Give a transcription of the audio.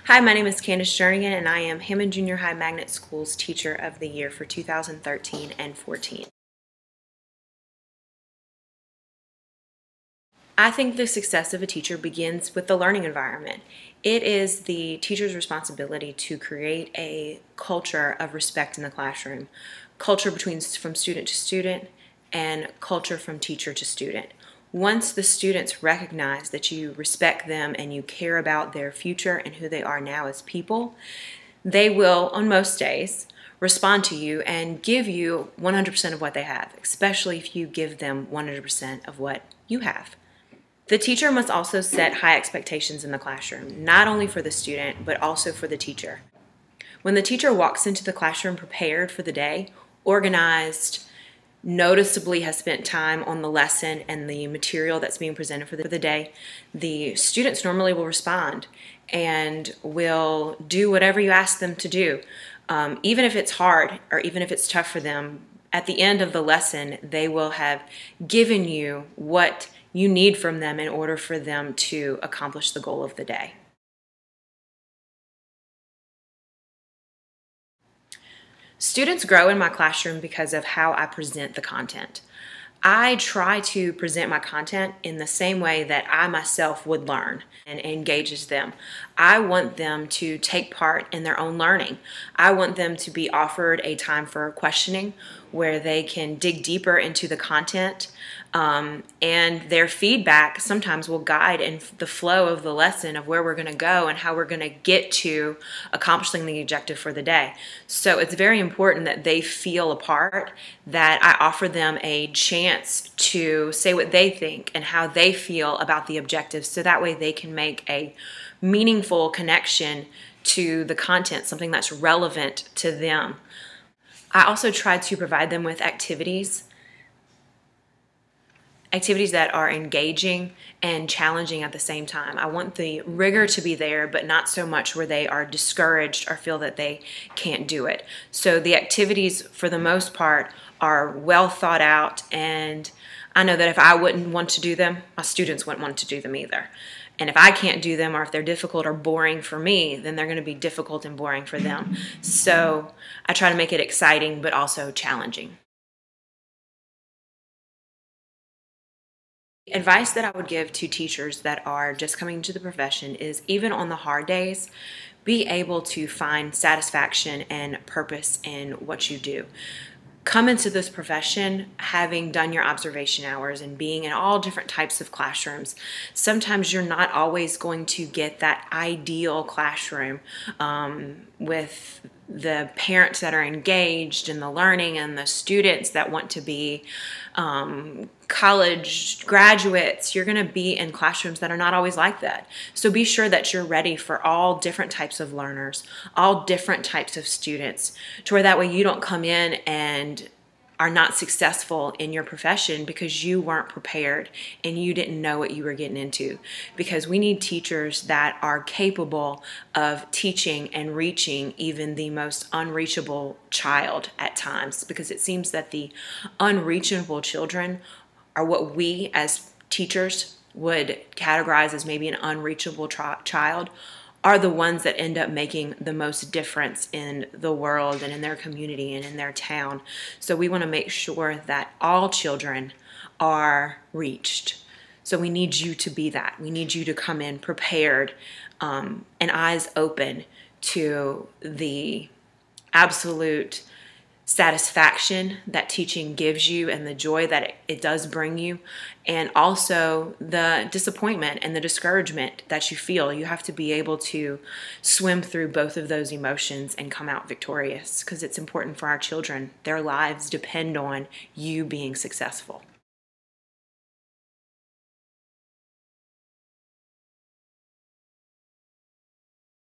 Hi, my name is Candice Jernigan, and I am Hammond Junior High Magnet School's Teacher of the Year for 2013 and 14. I think the success of a teacher begins with the learning environment. It is the teacher's responsibility to create a culture of respect in the classroom, culture from student to student, and culture from teacher to student. Once the students recognize that you respect them and you care about their future and who they are now as people, they will, on most days, respond to you and give you 100% of what they have, especially if you give them 100% of what you have. The teacher must also set high expectations in the classroom, not only for the student, but also for the teacher. When the teacher walks into the classroom prepared for the day, organized, noticeably has spent time on the lesson and the material that's being presented for the day, the students normally will respond and will do whatever you ask them to do. Even if it's hard or even if it's tough for them, at the end of the lesson, they will have given you what you need from them in order for them to accomplish the goal of the day. Students grow in my classroom because of how I present the content. I try to present my content in the same way that I myself would learn and engages them. I want them to take part in their own learning. I want them to be offered a time for questioning where they can dig deeper into the content, and their feedback sometimes will guide in the flow of the lesson of where we're going to go and how we're going to get to accomplishing the objective for the day. So it's very important that they feel a part, that I offer them a chance to say what they think and how they feel about the objectives, so that way they can make a meaningful connection to the content, something that's relevant to them. I also try to provide them with activities that are engaging and challenging at the same time. I want the rigor to be there, but not so much where they are discouraged or feel that they can't do it. So the activities, for the most part, are well thought out, and I know that if I wouldn't want to do them, my students wouldn't want to do them either. And if I can't do them, or if they're difficult or boring for me, then they're going to be difficult and boring for them. So I try to make it exciting, but also challenging. Advice that I would give to teachers that are just coming into the profession is, even on the hard days, be able to find satisfaction and purpose in what you do. Come into this profession having done your observation hours and being in all different types of classrooms. Sometimes you're not always going to get that ideal classroom with the parents that are engaged in the learning and the students that want to be college graduates. You're going to be in classrooms that are not always like that. So be sure that you're ready for all different types of learners, all different types of students, to where that way you don't come in and are not successful in your profession because you weren't prepared and you didn't know what you were getting into. Because we need teachers that are capable of teaching and reaching even the most unreachable child at times, because it seems that the unreachable children are what we as teachers would categorize as maybe an unreachable child, are the ones that end up making the most difference in the world and in their community and in their town. So we want to make sure that all children are reached. So we need you to be that. We need you to come in prepared and eyes open to the absolute satisfaction that teaching gives you and the joy that it does bring you, and also the disappointment and the discouragement that you feel. You have to be able to swim through both of those emotions and come out victorious, because it's important for our children. Their lives depend on you being successful.